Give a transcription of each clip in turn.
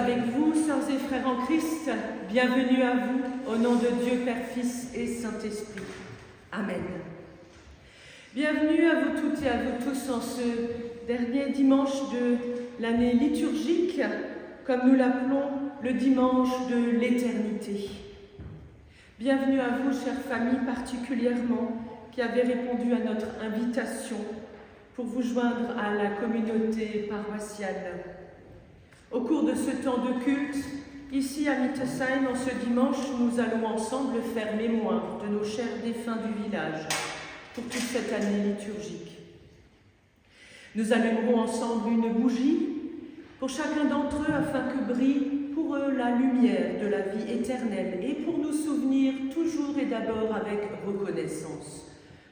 avec vous, sœurs et frères en Christ. Bienvenue à vous, au nom de Dieu, Père, Fils et Saint-Esprit. Amen. Bienvenue à vous toutes et à vous tous en ce dernier dimanche de l'année liturgique, comme nous l'appelons le dimanche de l'éternité. Bienvenue à vous, chères familles, particulièrement, qui avez répondu à notre invitation pour vous joindre à la communauté paroissiale. Au cours de ce temps de culte, ici à Mittesheim, en ce dimanche, nous allons ensemble faire mémoire de nos chers défunts du village pour toute cette année liturgique. Nous allumerons ensemble une bougie pour chacun d'entre eux afin que brille pour eux la lumière de la vie éternelle et pour nous souvenir toujours et d'abord avec reconnaissance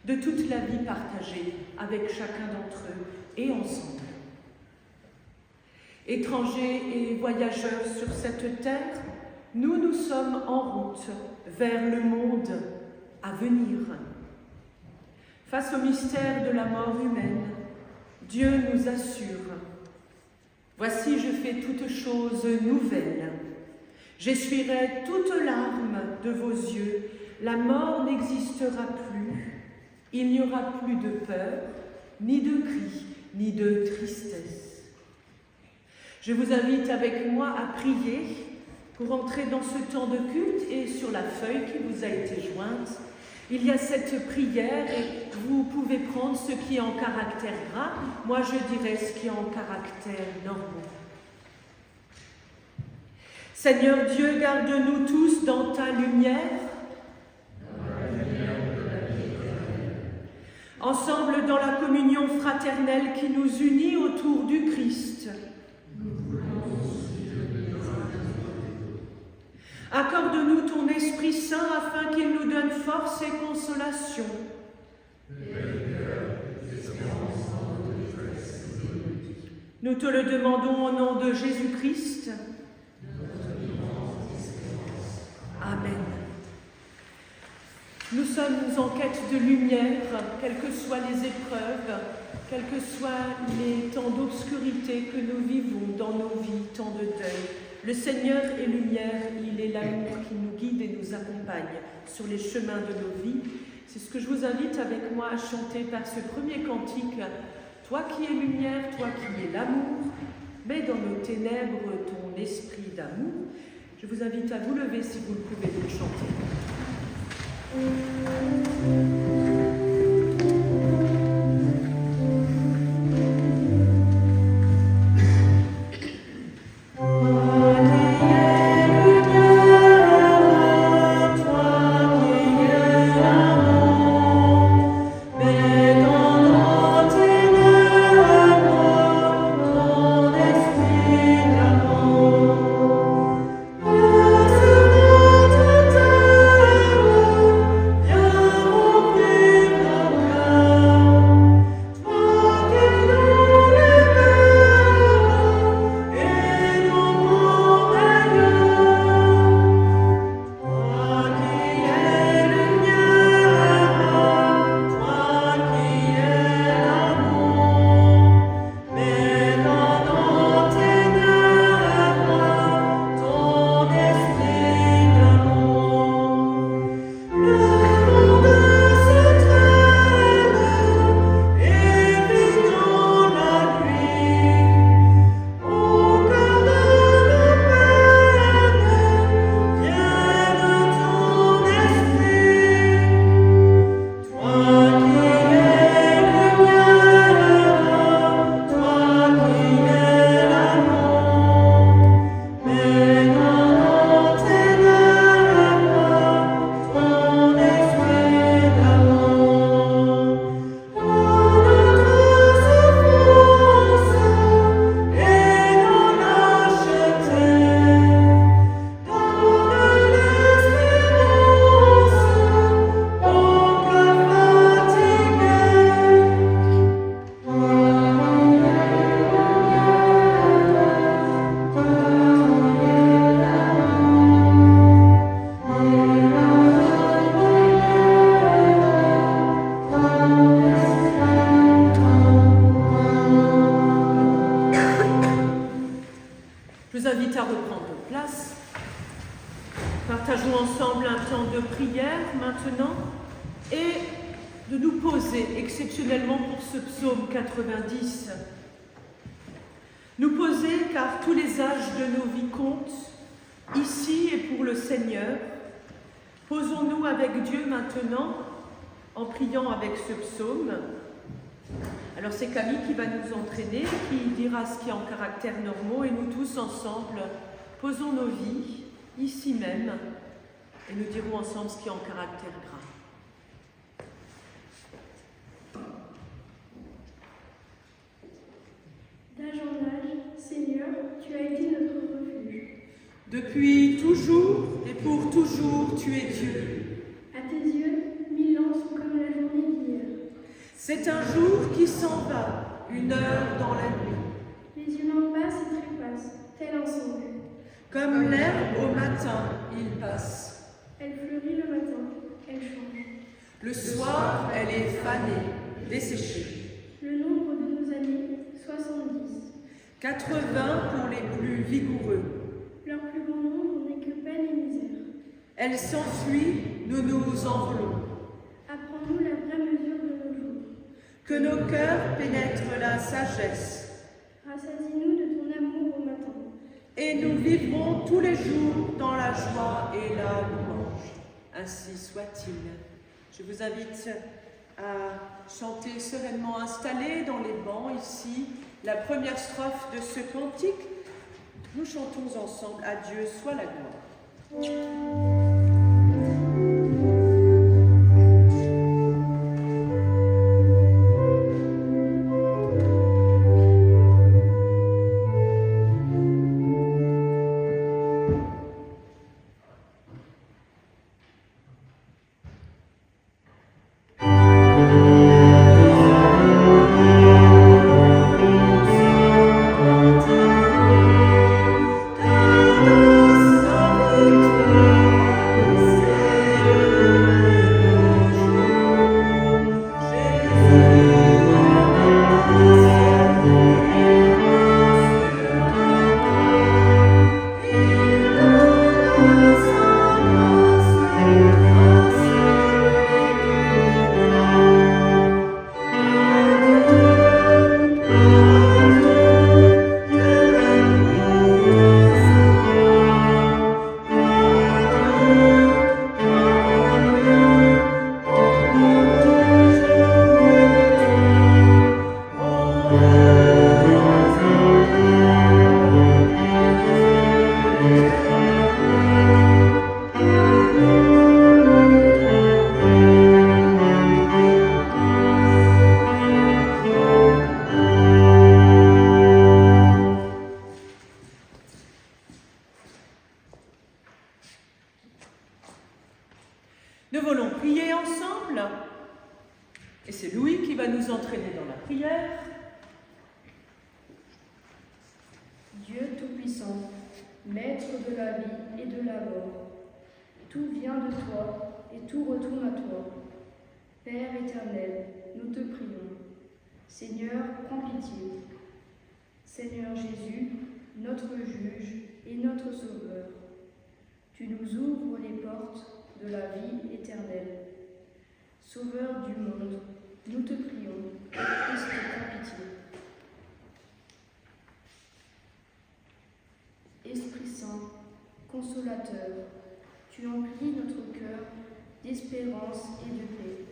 de toute la vie partagée avec chacun d'entre eux et ensemble. Étrangers et voyageurs sur cette terre, nous sommes en route vers le monde à venir. Face au mystère de la mort humaine, Dieu nous assure « Voici, je fais toutes choses nouvelles. J'essuierai toute larme de vos yeux. La mort n'existera plus. Il n'y aura plus de peur, ni de cris, ni de tristesse. » Je vous invite avec moi à prier pour entrer dans ce temps de culte et sur la feuille qui vous a été jointe, il y a cette prière et vous pouvez prendre ce qui est en caractère gras, moi je dirais ce qui est en caractère normaux. Seigneur Dieu, garde-nous tous dans ta lumière. Ensemble dans la communion fraternelle qui nous unit autour du Christ. Accorde-nous ton Esprit Saint afin qu'il nous donne force et consolation. Nous te le demandons au nom de Jésus-Christ. Amen. Nous sommes en quête de lumière, quelles que soient les épreuves, quels que soient les temps d'obscurité que nous vivons dans nos vies, temps de deuil. Le Seigneur est lumière, il est l'amour qui nous guide et nous accompagne sur les chemins de nos vies. C'est ce que je vous invite avec moi à chanter par ce premier cantique. Toi qui es lumière, toi qui es l'amour, mets dans nos ténèbres ton esprit d'amour. Je vous invite à vous lever si vous le pouvez le chanter. Yeah. ensemble un temps de prière maintenant et de nous poser exceptionnellement pour ce psaume 90. Nous poser car tous les âges de nos vies comptent, ici et pour le Seigneur. Posons-nous avec Dieu maintenant en priant avec ce psaume. Alors c'est Camille qui va nous entraîner, qui dira ce qui est en caractères normaux et nous tous ensemble posons nos vies ici même et nous dirons ensemble ce qui est en caractère gras. D'âge en âge, Seigneur, tu as été notre refuge. Depuis toujours et pour toujours, tu es Dieu. À tes yeux, 1000 ans sont comme la journée d'hier. C'est un jour qui s'en va, une heure dans la nuit. Les humains passent et trépassent, tel un sang vu. Comme l'herbe au matin, il passe. Elle fleurit le matin, elle change. Le soir, elle est fanée, desséchée. Le nombre de nos années, 70. 80 pour les plus vigoureux. Leur plus grand nombre n'est que peine et misère. Elle s'enfuit, nous nous envolons. Apprends-nous la vraie mesure de nos jours. Que nos cœurs pénètrent la sagesse. Rassasie-nous de ton amour au matin. Et nous vivrons tous les jours dans la joie et la louange. Ainsi soit-il. Je vous invite à chanter sereinement installés dans les bancs ici la première strophe de ce cantique. Nous chantons ensemble « À Dieu soit la gloire ». Nous voulons prier ensemble. Et c'est Louis qui va nous entraîner dans la prière. Dieu Tout-Puissant, Maître de la vie et de la mort, tout vient de toi et tout retourne à toi. Père éternel, nous te prions. Seigneur, prends pitié. Seigneur Jésus, notre juge et notre sauveur, tu nous ouvres les portes de la vie éternelle. Sauveur du monde, nous te prions. Christ, prends pitié. Esprit Saint, consolateur, tu emplis notre cœur d'espérance et de paix.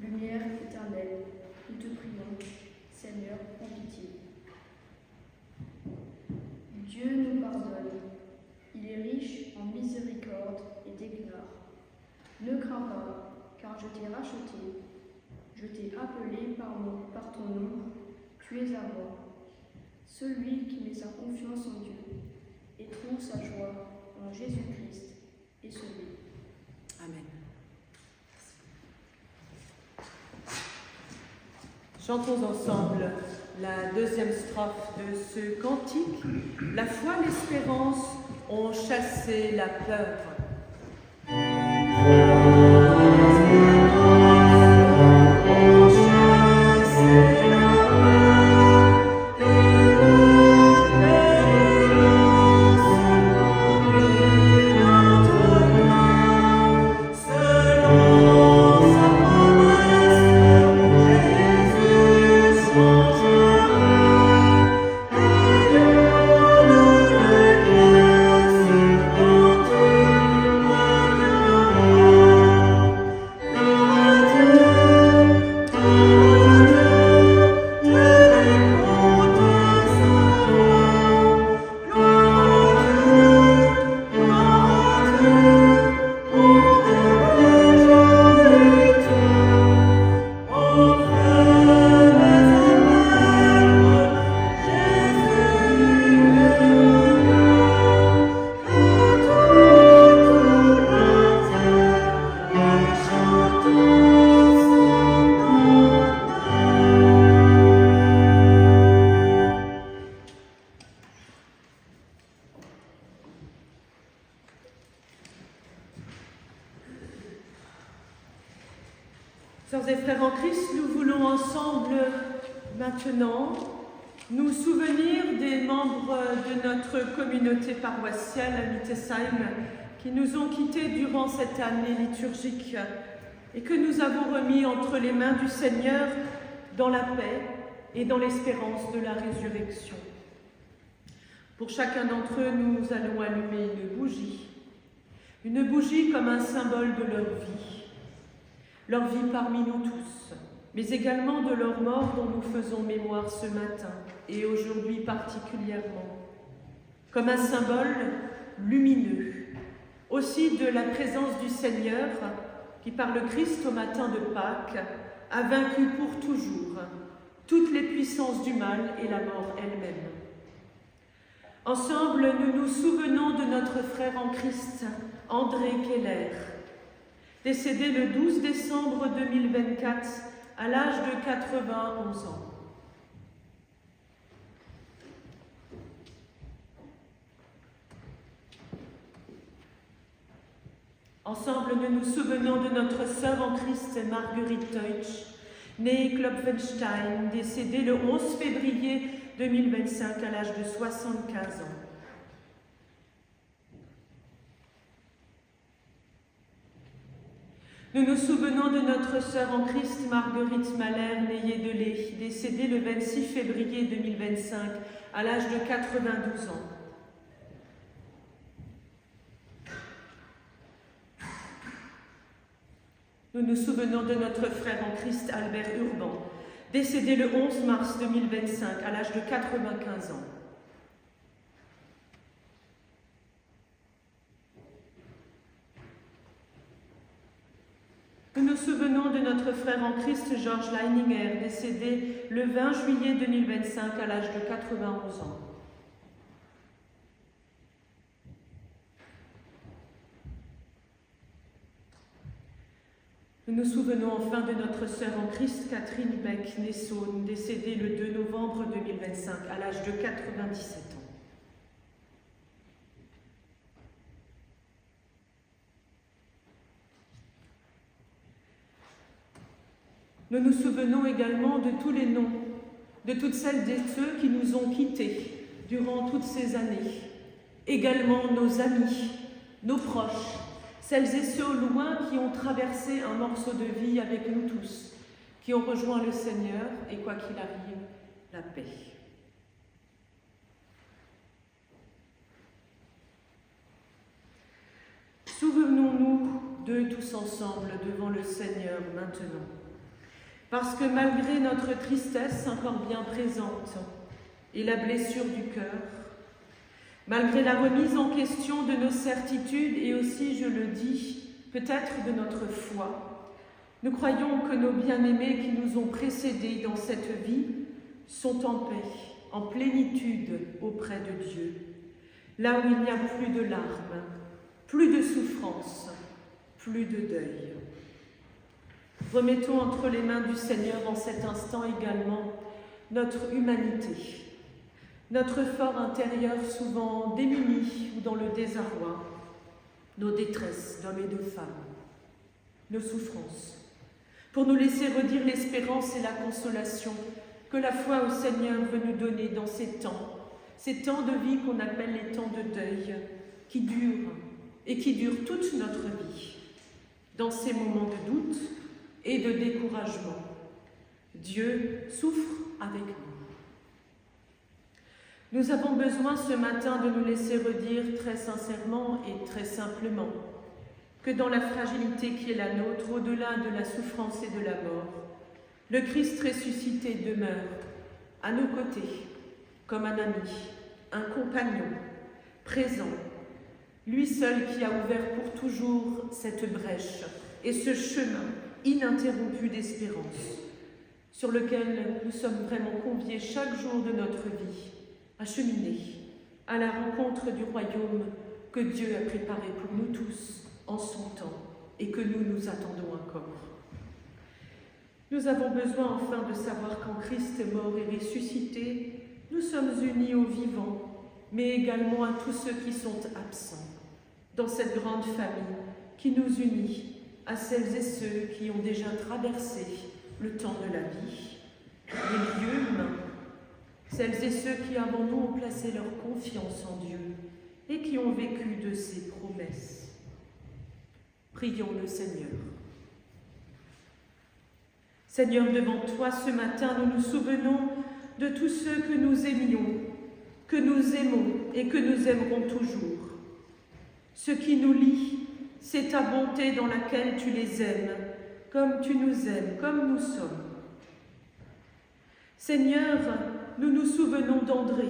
Lumière éternelle, nous te prions. Seigneur, prends pitié. Dieu nous pardonne. Il est riche en miséricorde et d'éclat. Ne crains pas, car je t'ai racheté. Je t'ai appelé par ton nom. Tu es à moi. Celui qui met sa confiance en Dieu et trouve sa joie en Jésus-Christ est sauvé. Amen. Chantons ensemble la deuxième strophe de ce cantique. La foi, l'espérance ont chassé la peur. Notre Christ, nous voulons ensemble maintenant nous souvenir des membres de notre communauté paroissiale à Mittesheim qui nous ont quittés durant cette année liturgique et que nous avons remis entre les mains du Seigneur dans la paix et dans l'espérance de la résurrection. Pour chacun d'entre eux, nous allons allumer une bougie comme un symbole de leur vie parmi nous tous, mais également de leur mort dont nous faisons mémoire ce matin et aujourd'hui particulièrement, comme un symbole lumineux, aussi de la présence du Seigneur qui, par le Christ au matin de Pâques, a vaincu pour toujours toutes les puissances du mal et la mort elle-même. Ensemble, nous nous souvenons de notre frère en Christ, André Keller, décédé le 12 décembre 2024 à l'âge de 91 ans. Ensemble, nous nous souvenons de notre sœur en Christ, Marguerite Teutsch, née Klopfenstein, décédée le 11 février 2025 à l'âge de 75 ans. Nous nous souvenons de notre sœur en Christ, Marguerite Mahler, née Yedelé, décédée le 26 février 2025 à l'âge de 92 ans. Nous nous souvenons de notre frère en Christ, Albert Urban, décédé le 11 mars 2025 à l'âge de 95 ans. Nous nous souvenons de notre frère en Christ, Georges Leininger, décédé le 20 juillet 2025 à l'âge de 91 ans. Nous nous souvenons enfin de notre sœur en Christ, Catherine Beck-Nesson, décédée le 2 novembre 2025 à l'âge de 97 ans. Nous nous souvenons également de tous les noms, de toutes celles et ceux qui nous ont quittés durant toutes ces années, également nos amis, nos proches, celles et ceux au loin qui ont traversé un morceau de vie avec nous tous, qui ont rejoint le Seigneur et, quoi qu'il arrive, la paix. Souvenons-nous d'eux tous ensemble devant le Seigneur maintenant, parce que malgré notre tristesse encore bien présente et la blessure du cœur, malgré la remise en question de nos certitudes et aussi, je le dis, peut-être de notre foi, nous croyons que nos bien-aimés qui nous ont précédés dans cette vie sont en paix, en plénitude auprès de Dieu, là où il n'y a plus de larmes, plus de souffrance, plus de deuil. Remettons entre les mains du Seigneur en cet instant également notre humanité, notre fort intérieur souvent démuni ou dans le désarroi, nos détresses d'hommes et de femmes, nos souffrances, pour nous laisser redire l'espérance et la consolation que la foi au Seigneur veut nous donner dans ces temps de vie qu'on appelle les temps de deuil, qui durent et qui durent toute notre vie, dans ces moments de doute et de découragement. Dieu souffre avec nous. Nous avons besoin ce matin de nous laisser redire très sincèrement et très simplement que dans la fragilité qui est la nôtre, au-delà de la souffrance et de la mort, le Christ ressuscité demeure à nos côtés comme un ami, un compagnon, présent, lui seul qui a ouvert pour toujours cette brèche et ce chemin ininterrompu d'espérance sur lequel nous sommes vraiment conviés chaque jour de notre vie à cheminer à la rencontre du royaume que Dieu a préparé pour nous tous en son temps et que nous attendons encore. Nous avons besoin enfin de savoir qu'en Christ mort et ressuscité, nous sommes unis aux vivants, mais également à tous ceux qui sont absents, dans cette grande famille qui nous unit à celles et ceux qui ont déjà traversé le temps de la vie, les lieux humains, celles et ceux qui avant nous ont placé leur confiance en Dieu et qui ont vécu de ses promesses. Prions le Seigneur. Seigneur, devant toi ce matin, nous nous souvenons de tous ceux que nous aimions, que nous aimons et que nous aimerons toujours. Ce qui nous lie, c'est ta bonté dans laquelle tu les aimes, comme tu nous aimes, comme nous sommes. Seigneur, nous nous souvenons d'André,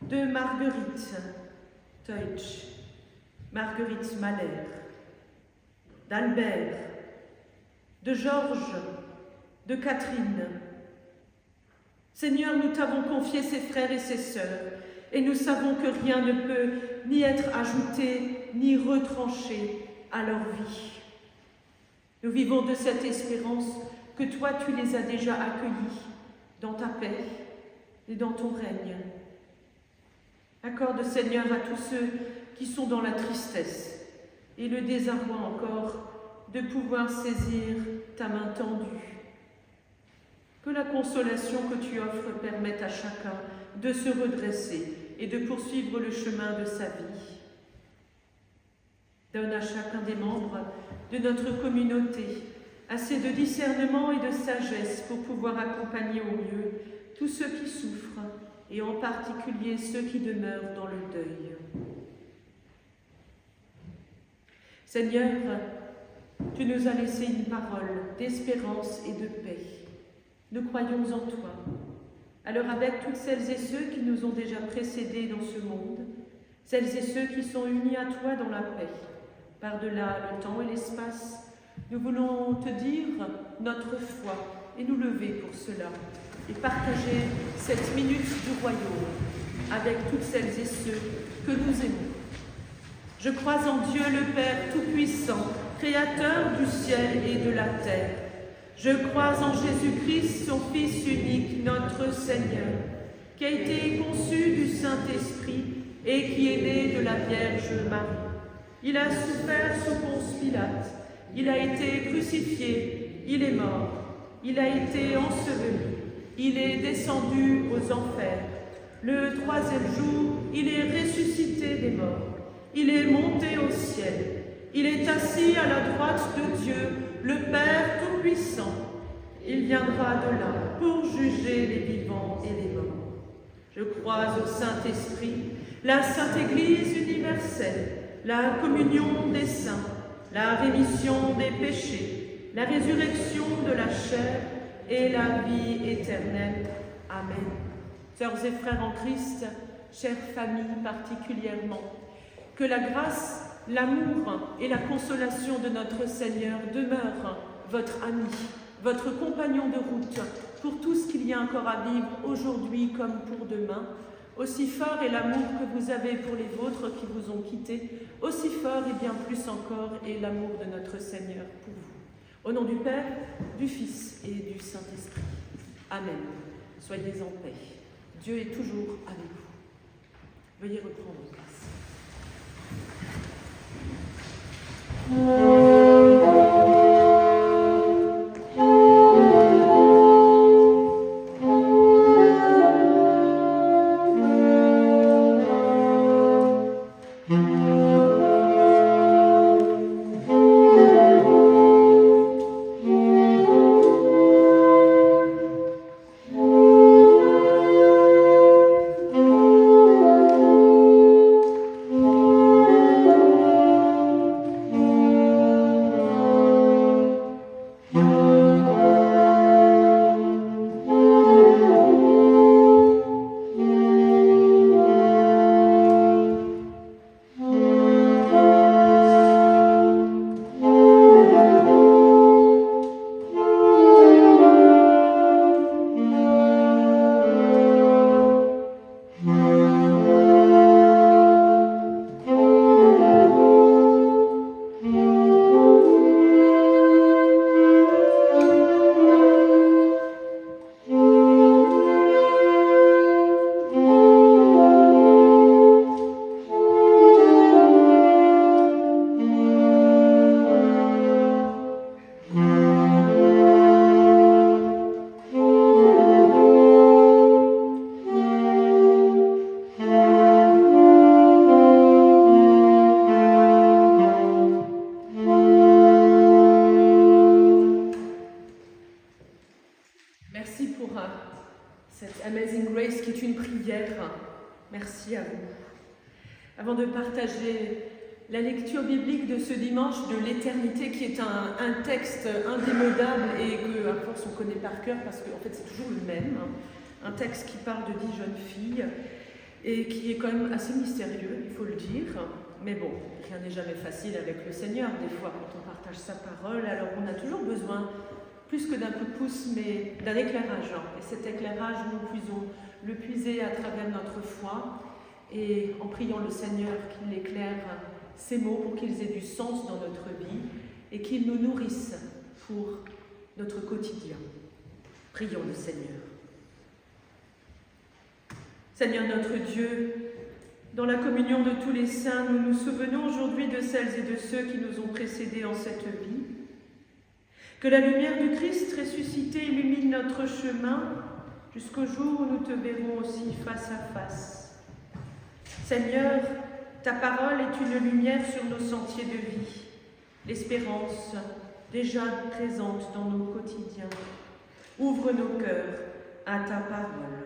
de Marguerite Teutsch, Marguerite Mahler, d'Albert, de Georges, de Catherine. Seigneur, nous t'avons confié ces frères et ces sœurs, et nous savons que rien ne peut ni être ajouté, ni retranché à leur vie. Nous vivons de cette espérance que toi, tu les as déjà accueillis dans ta paix et dans ton règne. Accorde, Seigneur, à tous ceux qui sont dans la tristesse et le désarroi encore de pouvoir saisir ta main tendue. Que la consolation que tu offres permette à chacun de se redresser et de poursuivre le chemin de sa vie. Donne à chacun des membres de notre communauté assez de discernement et de sagesse pour pouvoir accompagner au mieux tous ceux qui souffrent et en particulier ceux qui demeurent dans le deuil. Seigneur, tu nous as laissé une parole d'espérance et de paix. Nous croyons en toi. Alors avec toutes celles et ceux qui nous ont déjà précédés dans ce monde, celles et ceux qui sont unis à toi dans la paix, par-delà le temps et l'espace, nous voulons te dire notre foi et nous lever pour cela et partager cette minute du royaume avec toutes celles et ceux que nous aimons. Je crois en Dieu le Père Tout-Puissant, Créateur du ciel et de la terre. Je crois en Jésus-Christ, son Fils unique, notre Seigneur, qui a été conçu du Saint-Esprit et qui est né de la Vierge Marie. Il a souffert sous Ponce Pilate, il a été crucifié, il est mort, il a été enseveli, il est descendu aux enfers. Le troisième jour, il est ressuscité des morts, il est monté au ciel, il est assis à la droite de Dieu, le Père Tout-Puissant. Il viendra de là pour juger les vivants et les morts. Je crois au Saint-Esprit, la Sainte Église universelle, la communion des saints, la rémission des péchés, la résurrection de la chair et la vie éternelle. Amen. Sœurs et frères en Christ, chère famille particulièrement, que la grâce, l'amour et la consolation de notre Seigneur demeurent votre ami, votre compagnon de route pour tout ce qu'il y a encore à vivre aujourd'hui comme pour demain. Aussi fort est l'amour que vous avez pour les vôtres qui vous ont quittés, aussi fort et bien plus encore est l'amour de notre Seigneur pour vous. Au nom du Père, du Fils et du Saint-Esprit. Amen. Soyez en paix. Dieu est toujours avec vous. Veuillez reprendre place. Merci pour cette Amazing Grace qui est une prière. Merci à vous. Avant de partager la lecture biblique de ce dimanche de l'éternité, qui est un texte indémodable et que, à force, on connaît par cœur parce qu'en fait, c'est toujours le même. Un texte qui parle de 10 jeunes filles et qui est quand même assez mystérieux, il faut le dire. Mais bon, rien n'est jamais facile avec le Seigneur. Des fois, quand on partage sa parole, alors on a toujours besoin, plus que d'un coup de pouce, mais d'un éclairage. Et cet éclairage, nous pouvons le puiser à travers notre foi et en priant le Seigneur qu'il éclaire ces mots pour qu'ils aient du sens dans notre vie et qu'ils nous nourrissent pour notre quotidien. Prions le Seigneur. Seigneur notre Dieu, dans la communion de tous les saints, nous nous souvenons aujourd'hui de celles et de ceux qui nous ont précédés en cette vie. Que la lumière du Christ ressuscité illumine notre chemin jusqu'au jour où nous te verrons aussi face à face. Seigneur, ta parole est une lumière sur nos sentiers de vie, l'espérance déjà présente dans nos quotidiens. Ouvre nos cœurs à ta parole.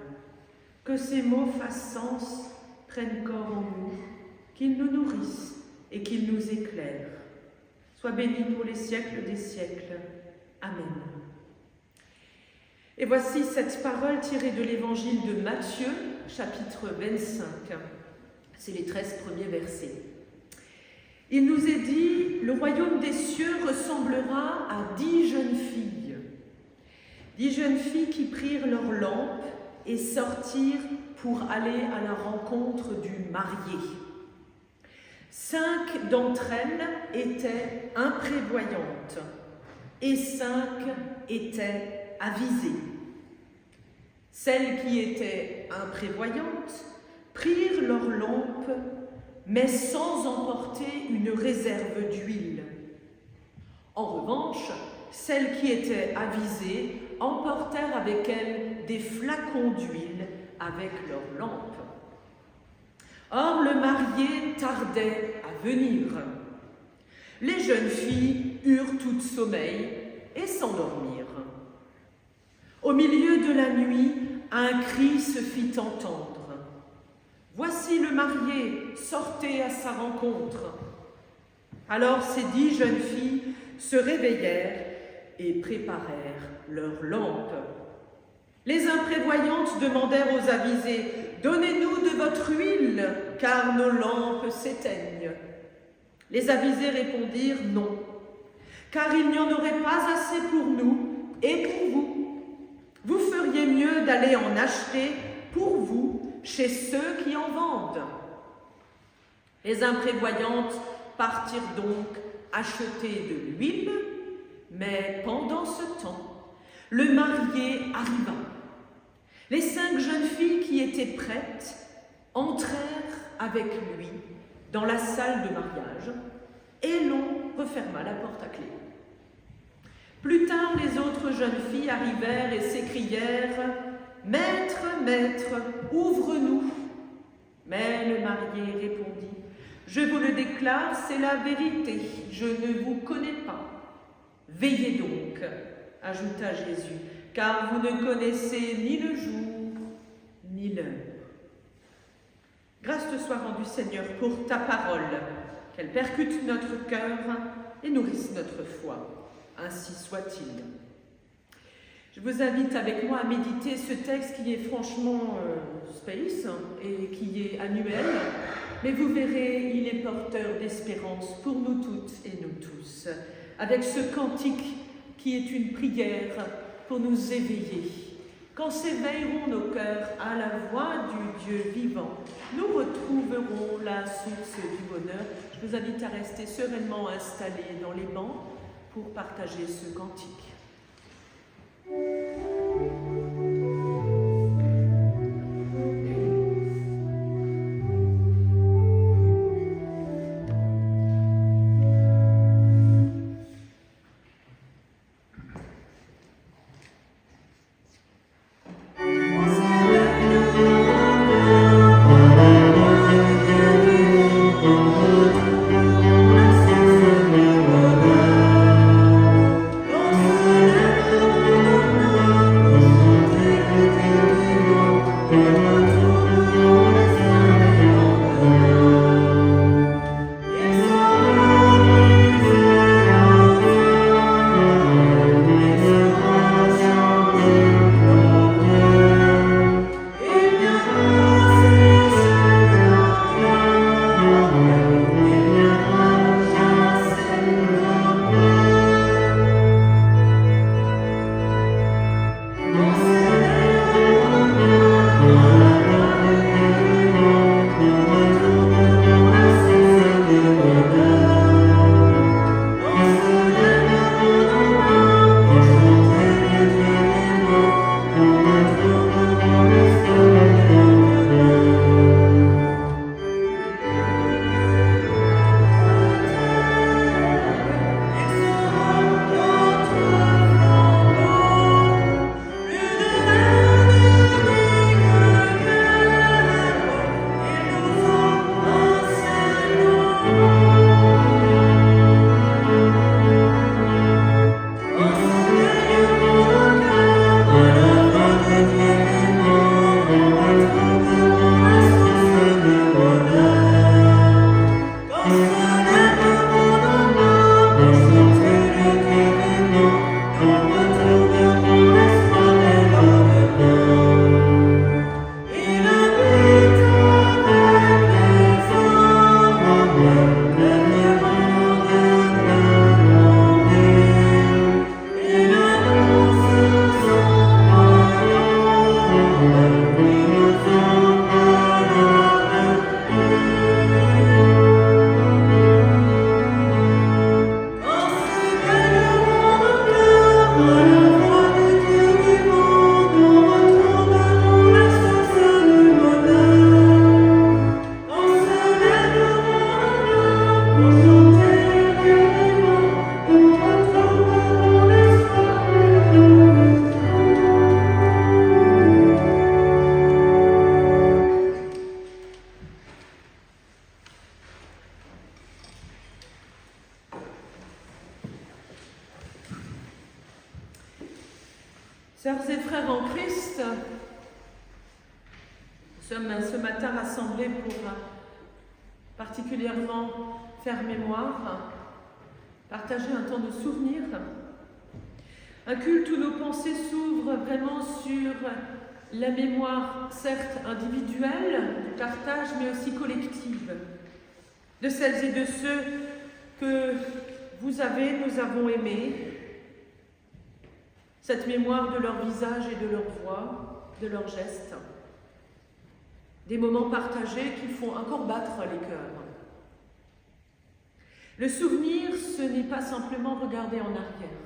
Que ces mots fassent sens, prennent corps en nous, qu'ils nous nourrissent et qu'ils nous éclairent. Sois béni pour les siècles des siècles. Amen. Et voici cette parole tirée de l'évangile de Matthieu, chapitre 25. C'est les 13 premiers versets. Il nous est dit, le royaume des cieux ressemblera à 10 jeunes filles. 10 jeunes filles qui prirent leurs lampes et sortirent pour aller à la rencontre du marié. 5 d'entre elles étaient imprévoyantes et 5 étaient avisées. Celles qui étaient imprévoyantes prirent leurs lampes, mais sans emporter une réserve d'huile. En revanche, celles qui étaient avisées emportèrent avec elles des flacons d'huile avec leurs lampes. Or, le marié tardait à venir. Les jeunes filles eurent toutes sommeil et s'endormirent. Au milieu de la nuit, un cri se fit entendre. « Voici le marié, sortez à sa rencontre !» Alors ces 10 jeunes filles se réveillèrent et préparèrent leurs lampes. Les imprévoyantes demandèrent aux avisées « Donnez-nous de votre huile, car nos lampes s'éteignent. » Les avisées répondirent « Non, car il n'y en aurait pas assez pour nous et pour vous. Vous feriez mieux d'aller en acheter pour vous chez ceux qui en vendent. » Les imprévoyantes partirent donc acheter de l'huile, mais pendant ce temps, le marié arriva. Les 5 jeunes filles qui étaient prêtes entrèrent avec lui dans la salle de mariage et l'on referma la porte à clé. Plus tard, les autres jeunes filles arrivèrent et s'écrièrent « Maître, maître, ouvre-nous » Mais le marié répondit « Je vous le déclare, c'est la vérité, je ne vous connais pas. » « Veillez donc, ajouta Jésus, car vous ne connaissez ni le jour, ni l'heure. » Grâce te soit rendue, Seigneur, pour ta parole, qu'elle percute notre cœur et nourrisse notre foi. Ainsi soit-il. Je vous invite avec moi à méditer ce texte qui est franchement space et qui est annuel, mais vous verrez, il est porteur d'espérance pour nous toutes et nous tous, avec ce cantique qui est une prière pour nous éveiller. Quand s'éveilleront nos cœurs à la voix du Dieu vivant, nous retrouverons la source du bonheur. Je vous invite à rester sereinement installés dans les bancs pour partager ce cantique. Oh Sœurs et frères en Christ, nous sommes ce matin rassemblés pour particulièrement faire mémoire, partager un temps de souvenir, un culte où nos pensées s'ouvrent vraiment sur la mémoire, certes individuelle, du partage, mais aussi collective, de celles et de ceux que vous avez, nous avons aimés, cette mémoire de leur visage et de leur voix, de leurs gestes, des moments partagés qui font encore battre les cœurs. Le souvenir, ce n'est pas simplement regarder en arrière,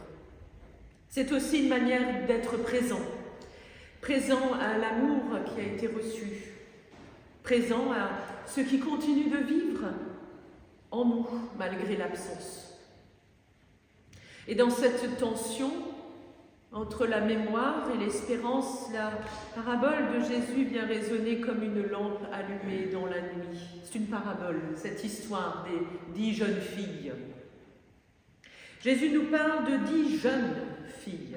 c'est aussi une manière d'être présent, présent à l'amour qui a été reçu, présent à ce qui continue de vivre en nous malgré l'absence. Et dans cette tension entre la mémoire et l'espérance, la parabole de Jésus vient résonner comme une lampe allumée dans la nuit. C'est une parabole, cette histoire des 10 jeunes filles. Jésus nous parle de 10 jeunes filles,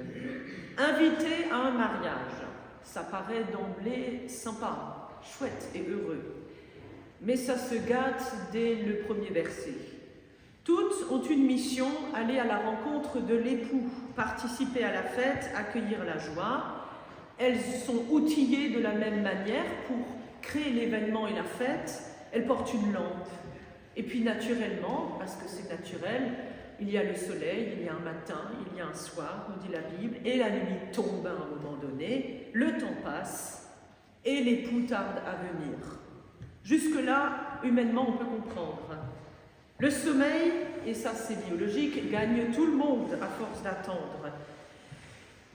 invitées à un mariage. Ça paraît d'emblée sympa, chouette et heureux. Mais ça se gâte dès le premier verset. Toutes ont une mission, aller à la rencontre de l'époux, participer à la fête, accueillir la joie. Elles sont outillées de la même manière pour créer l'événement et la fête. Elles portent une lampe. Et puis naturellement, parce que c'est naturel, il y a le soleil, il y a un matin, il y a un soir, nous dit la Bible, et la nuit tombe à un moment donné, le temps passe, et l'époux tarde à venir. Jusque-là, humainement, on peut comprendre. Le sommeil, et ça c'est biologique, gagne tout le monde à force d'attendre.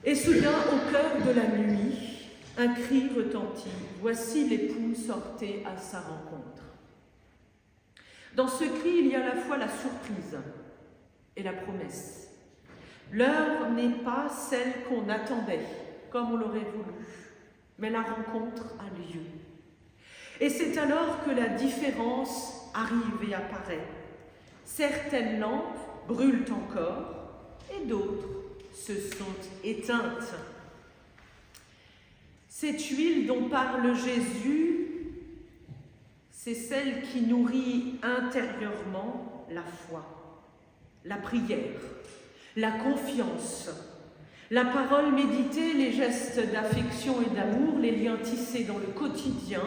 Et soudain, au cœur de la nuit, un cri retentit. Voici l'époux, sortez à sa rencontre. Dans ce cri, il y a à la fois la surprise et la promesse. L'heure n'est pas celle qu'on attendait, comme on l'aurait voulu, mais la rencontre a lieu. Et c'est alors que la différence arrive et apparaît. Certaines lampes brûlent encore et d'autres se sont éteintes. Cette huile dont parle Jésus, c'est celle qui nourrit intérieurement la foi, la prière, la confiance, la parole méditée, les gestes d'affection et d'amour, les liens tissés dans le quotidien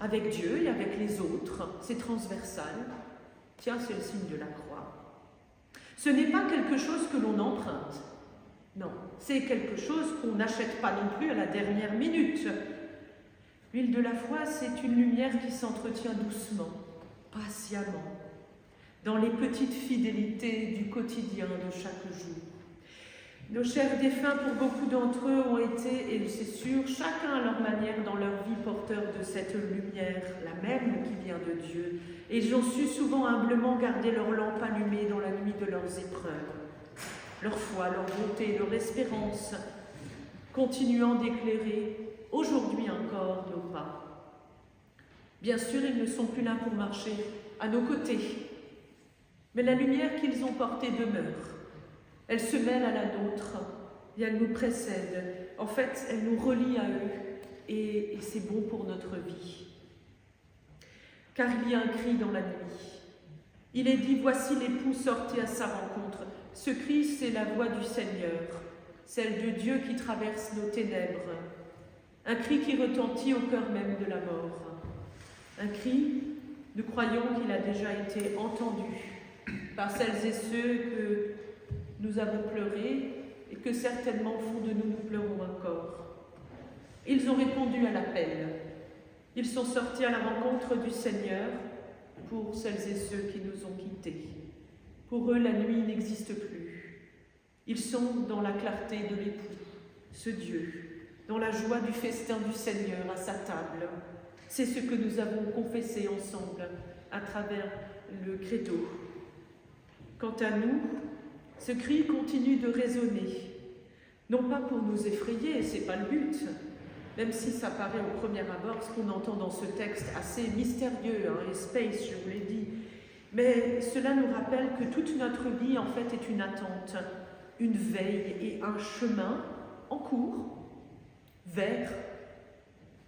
avec Dieu et avec les autres. C'est transversal. Tiens, c'est le signe de la croix. Ce n'est pas quelque chose que l'on emprunte, Non, c'est quelque chose qu'on n'achète pas non plus à la dernière minute. L'huile de la foi, c'est une lumière qui s'entretient doucement, patiemment, dans les petites fidélités du quotidien de chaque jour. Nos chers défunts, pour beaucoup d'entre eux, ont été, et c'est sûr, chacun à leur manière dans leur vie, porteurs de cette lumière, la même qui vient de Dieu. Et ils ont su souvent humblement garder leur lampe allumée dans la nuit de leurs épreuves. Leur foi, leur bonté, leur espérance, continuant d'éclairer, aujourd'hui encore, nos pas. Bien sûr, ils ne sont plus là pour marcher à nos côtés, mais la lumière qu'ils ont portée demeure. Elle se mêle à la nôtre et elle nous précède. En fait, elle nous relie à eux et c'est bon pour notre vie. Car il y a un cri dans la nuit. Il est dit, voici l'époux sorti à sa rencontre. Ce cri, c'est la voix du Seigneur, celle de Dieu qui traverse nos ténèbres. Un cri qui retentit au cœur même de la mort. Un cri, nous croyons qu'il a déjà été entendu par celles et ceux que nous avons pleuré et que certainement au fond de nous, nous pleurons encore. Ils ont répondu à l'appel. Ils sont sortis à la rencontre du Seigneur pour celles et ceux qui nous ont quittés. Pour eux, la nuit n'existe plus. Ils sont dans la clarté de l'époux, ce Dieu, dans la joie du festin du Seigneur à sa table. C'est ce que nous avons confessé ensemble à travers le credo. Quant à nous, ce cri continue de résonner, non pas pour nous effrayer, c'est pas le but, même si ça paraît au premier abord ce qu'on entend dans ce texte assez mystérieux, et space, je vous l'ai dit, mais cela nous rappelle que toute notre vie en fait est une attente, une veille et un chemin en cours vers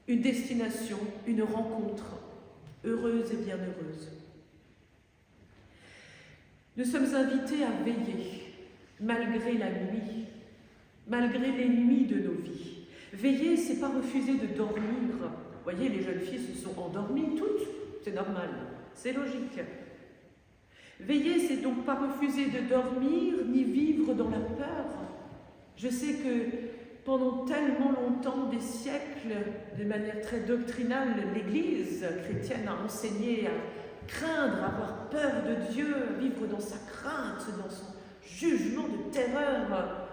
une destination, une rencontre heureuse et bienheureuse. Nous sommes invités à veiller, malgré la nuit, malgré les nuits de nos vies. Veiller, c'est pas refuser de dormir. Vous voyez, les jeunes filles se sont endormies toutes, c'est normal, c'est logique. Veiller, c'est donc pas refuser de dormir, ni vivre dans la peur. Je sais que pendant tellement longtemps, des siècles, de manière très doctrinale, l'Église chrétienne a enseigné à craindre, avoir peur de Dieu, vivre dans sa crainte, dans son jugement de terreur.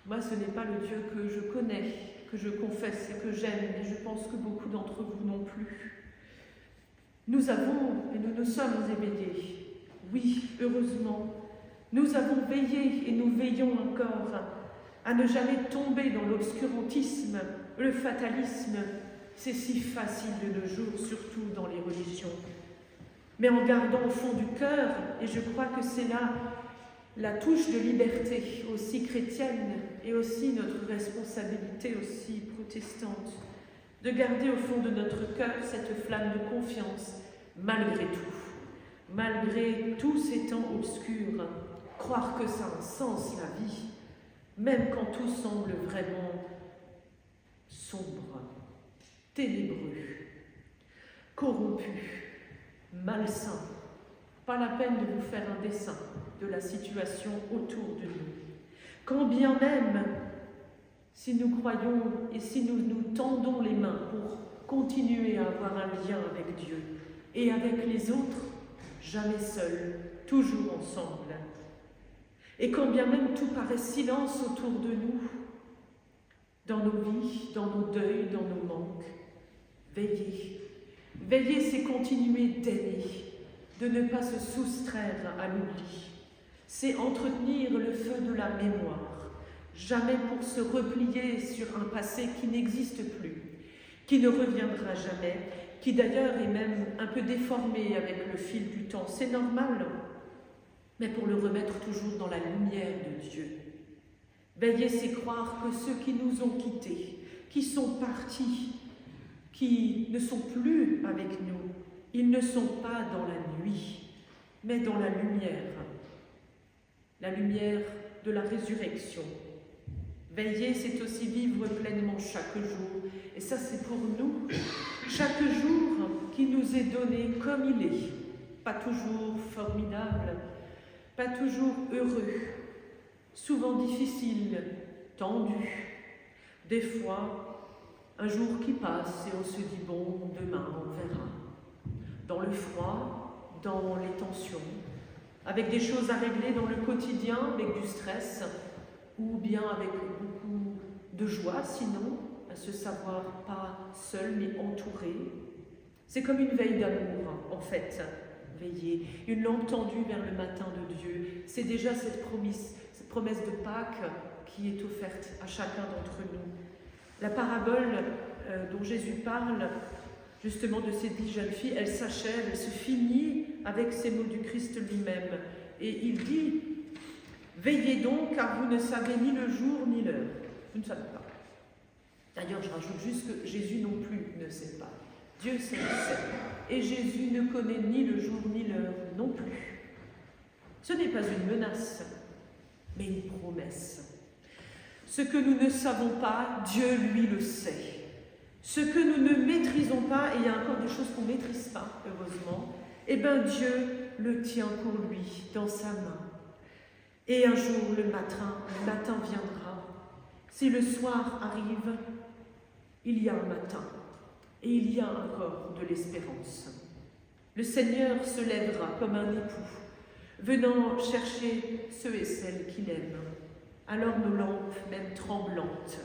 Moi, ce n'est pas le Dieu que je connais, que je confesse et que j'aime, et je pense que beaucoup d'entre vous non plus. Nous avons, et nous nous sommes éveillés, oui, heureusement, nous avons veillé et nous veillons encore à ne jamais tomber dans l'obscurantisme, le fatalisme. C'est si facile de nos jours, surtout dans les religions. Mais en gardant au fond du cœur, et je crois que c'est là la touche de liberté aussi chrétienne et aussi notre responsabilité aussi protestante, de garder au fond de notre cœur cette flamme de confiance, malgré tous ces temps obscurs, croire que ça a un sens la vie, même quand tout semble vraiment sombre, ténébreux, corrompu, malsain. Pas la peine de vous faire un dessin de la situation autour de nous. Quand bien même, si nous croyons et si nous nous tendons les mains pour continuer à avoir un lien avec Dieu et avec les autres, jamais seuls, toujours ensemble. Et quand bien même tout paraît silence autour de nous, dans nos vies, dans nos deuils, dans nos manques, veiller. Veiller, c'est continuer d'aimer, de ne pas se soustraire à l'oubli. C'est entretenir le feu de la mémoire, jamais pour se replier sur un passé qui n'existe plus, qui ne reviendra jamais, qui d'ailleurs est même un peu déformé avec le fil du temps. C'est normal, mais pour le remettre toujours dans la lumière de Dieu. Veiller, c'est croire que ceux qui nous ont quittés, qui sont partis, qui ne sont plus avec nous, ils ne sont pas dans la nuit, mais dans la lumière de la résurrection. Veiller, c'est aussi vivre pleinement chaque jour, et ça c'est pour nous, chaque jour qui nous est donné comme il est, pas toujours formidable, pas toujours heureux, souvent difficile, tendu. Des fois, un jour qui passe et on se dit bon, demain on verra. Dans le froid, dans les tensions, avec des choses à régler dans le quotidien, avec du stress, ou bien avec beaucoup de joie, sinon, à se savoir pas seul mais entouré. C'est comme une veille d'amour, en fait, veiller, une lampe tendue vers le matin de Dieu. C'est déjà cette promesse de Pâques qui est offerte à chacun d'entre nous. La parabole dont Jésus parle, justement de ces 10 jeunes filles, elle s'achève, elle se finit avec ces mots du Christ lui-même. Et il dit « Veillez donc, car vous ne savez ni le jour ni l'heure. » Vous ne savez pas. D'ailleurs, je rajoute juste que Jésus non plus ne sait pas. Dieu sait, il sait. Et Jésus ne connaît ni le jour ni l'heure non plus. Ce n'est pas une menace, mais une promesse. Ce que nous ne savons pas, Dieu, lui, le sait. Ce que nous ne maîtrisons pas, et il y a encore des choses qu'on ne maîtrise pas, heureusement, eh bien Dieu le tient pour lui, dans sa main. Et un jour, le matin viendra. Si le soir arrive, il y a un matin, et il y a encore de l'espérance. Le Seigneur se lèvera comme un époux, venant chercher ceux et celles qu'il aime. Alors nos lampes, même tremblantes,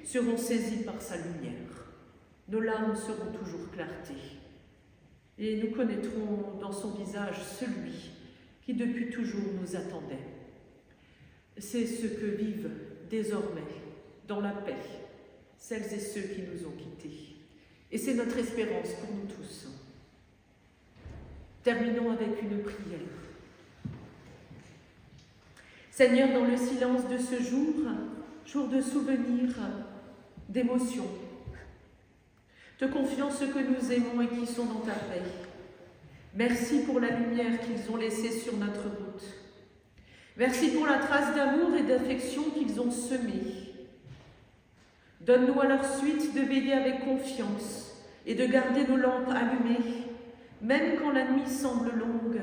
seront saisies par sa lumière. Nos larmes seront toujours clarté. Et nous connaîtrons dans son visage celui qui depuis toujours nous attendait. C'est ce que vivent désormais, dans la paix, celles et ceux qui nous ont quittés. Et c'est notre espérance pour nous tous. Terminons avec une prière. Seigneur, dans le silence de ce jour, jour de souvenirs, d'émotions, te confions ceux que nous aimons et qui sont dans ta paix. Merci pour la lumière qu'ils ont laissée sur notre route. Merci pour la trace d'amour et d'affection qu'ils ont semée. Donne-nous à leur suite de veiller avec confiance et de garder nos lampes allumées, même quand la nuit semble longue.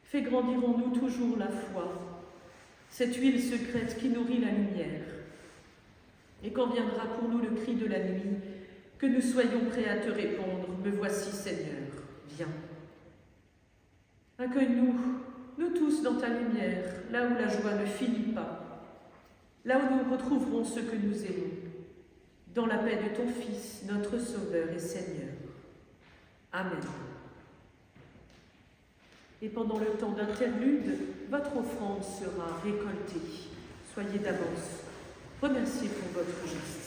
Fais grandir en nous toujours la foi, cette huile secrète qui nourrit la lumière. Et quand viendra pour nous le cri de la nuit, que nous soyons prêts à te répondre, me voici Seigneur, viens. Accueille-nous, nous tous dans ta lumière, là où la joie ne finit pas, là où nous retrouverons ce que nous aimons, dans la paix de ton Fils, notre Sauveur et Seigneur. Amen. Et pendant le temps d'interlude, votre offrande sera récoltée. Soyez d'avance remerciés pour votre geste.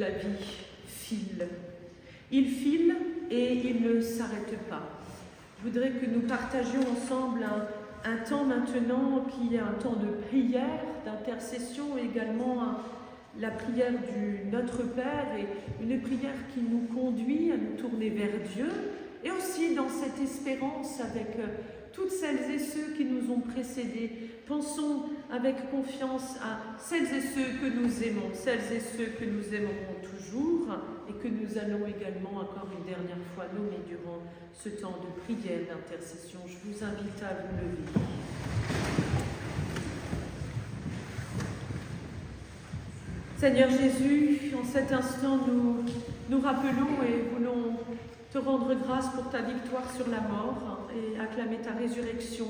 la vie file. Il file et il ne s'arrête pas. Je voudrais que nous partagions ensemble un temps maintenant qui est un temps de prière, d'intercession, également la prière du Notre Père et une prière qui nous conduit à nous tourner vers Dieu et aussi dans cette espérance avec toutes celles et ceux qui nous ont précédés. Pensons avec confiance à celles et ceux que nous aimons, celles et ceux que nous aimerons toujours et que nous allons également encore une dernière fois nommer durant ce temps de prière, d'intercession. Je vous invite à vous lever. Seigneur Jésus, en cet instant, nous rappelons et voulons te rendre grâce pour ta victoire sur la mort et acclamer ta résurrection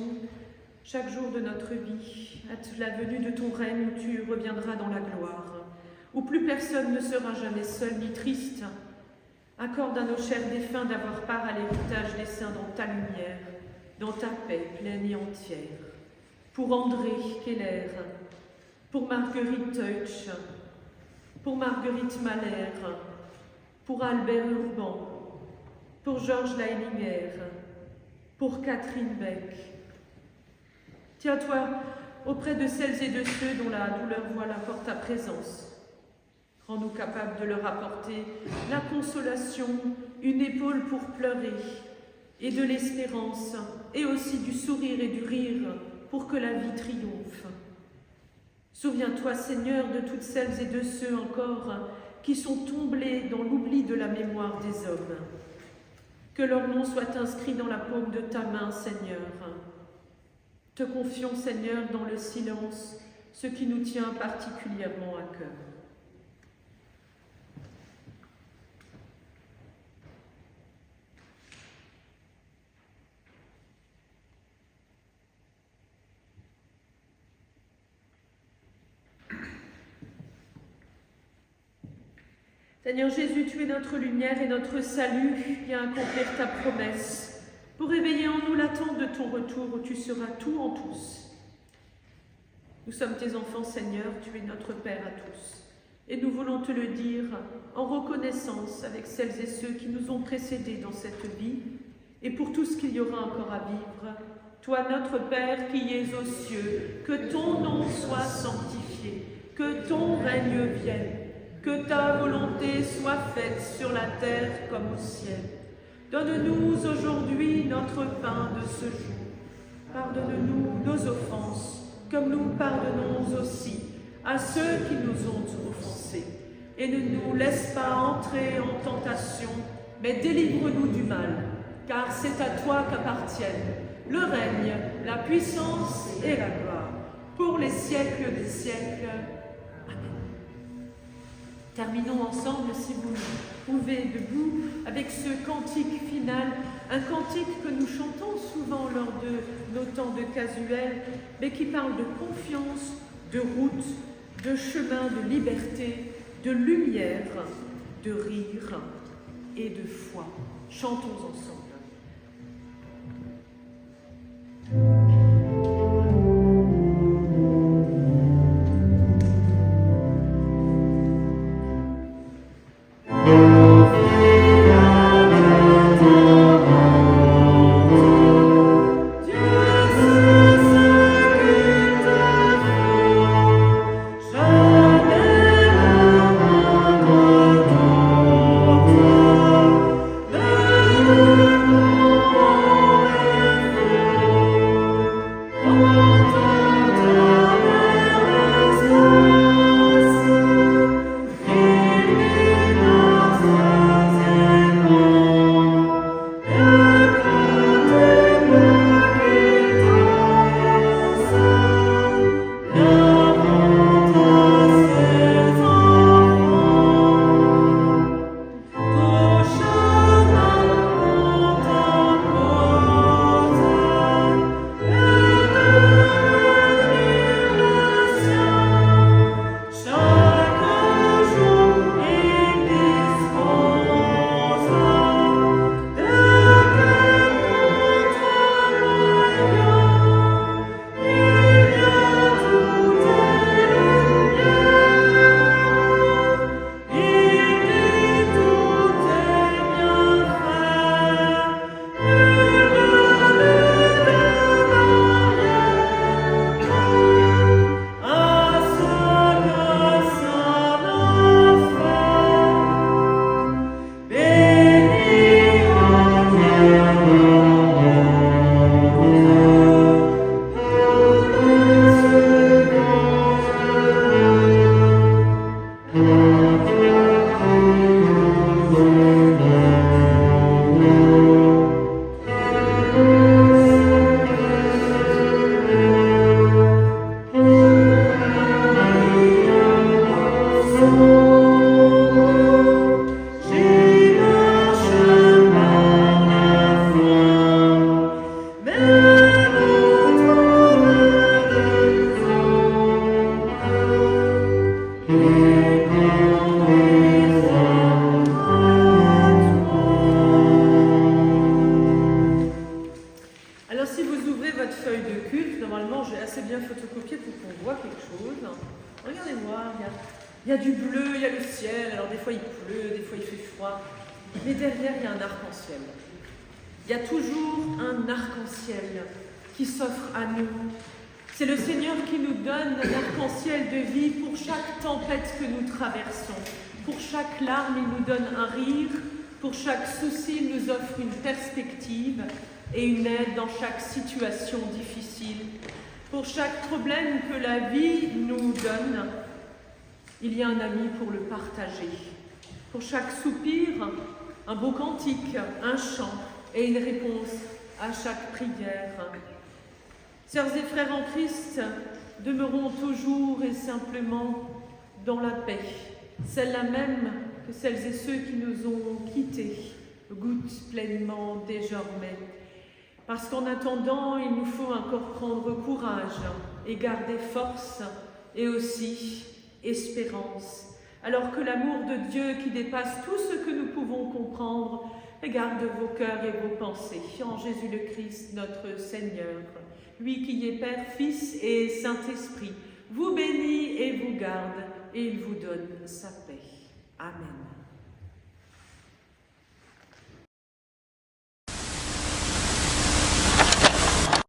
chaque jour de notre vie, à la venue de ton règne où tu reviendras dans la gloire, où plus personne ne sera jamais seul ni triste. Accorde à nos chers défunts d'avoir part à l'héritage des saints dans ta lumière, dans ta paix pleine et entière. Pour André Keller, pour Marguerite Teutsch, pour Marguerite Mahler, pour Albert Urban, pour Georges Leilinger, pour Catherine Beck. Tiens-toi auprès de celles et de ceux dont la douleur voile apporte ta présence. Rends-nous capables de leur apporter la consolation, une épaule pour pleurer, et de l'espérance, et aussi du sourire et du rire, pour que la vie triomphe. Souviens-toi, Seigneur, de toutes celles et de ceux encore qui sont tombés dans l'oubli de la mémoire des hommes. Que leur nom soit inscrit dans la paume de ta main, Seigneur. Te confions, Seigneur, dans le silence, ce qui nous tient particulièrement à cœur. Seigneur Jésus, tu es notre lumière et notre salut, viens accomplir ta promesse pour éveiller en nous l'attente de ton retour où tu seras tout en tous. Nous sommes tes enfants, Seigneur, tu es notre Père à tous. Et nous voulons te le dire en reconnaissance avec celles et ceux qui nous ont précédés dans cette vie et pour tout ce qu'il y aura encore à vivre. Toi, notre Père qui es aux cieux, que ton nom soit sanctifié, que ton règne vienne, que ta volonté soit faite sur la terre comme au ciel. Donne-nous aujourd'hui notre pain de ce jour. Pardonne-nous nos offenses, comme nous pardonnons aussi à ceux qui nous ont offensés. Et ne nous laisse pas entrer en tentation, mais délivre-nous du mal, car c'est à toi qu'appartiennent le règne, la puissance et la gloire, pour les siècles des siècles. Terminons ensemble, si vous pouvez, debout, avec ce cantique final, un cantique que nous chantons souvent lors de nos temps de casuel, mais qui parle de confiance, de route, de chemin, de liberté, de lumière, de rire et de foi. Chantons ensemble. nuageux, des fois il fait froid, mais derrière il y a un arc-en-ciel. Il y a toujours un arc-en-ciel qui s'offre à nous. C'est le Seigneur qui nous donne l'arc-en-ciel de vie pour chaque tempête que nous traversons. Pour chaque larme, il nous donne un rire. Pour chaque souci, il nous offre une perspective et une aide dans chaque situation difficile. Pour chaque problème que la vie nous donne, il y a un ami pour le partager. Pour chaque soupir, un beau cantique, un chant et une réponse à chaque prière. Sœurs et frères en Christ, demeurons toujours et simplement dans la paix, celle-là même que celles et ceux qui nous ont quittés goûtent pleinement désormais. Parce qu'en attendant, il nous faut encore prendre courage et garder force et aussi espérance. Alors que l'amour de Dieu qui dépasse tout ce que nous pouvons comprendre garde vos cœurs et vos pensées en Jésus le Christ, notre Seigneur. Lui qui est Père, Fils et Saint-Esprit, vous bénit et vous garde et il vous donne sa paix. Amen.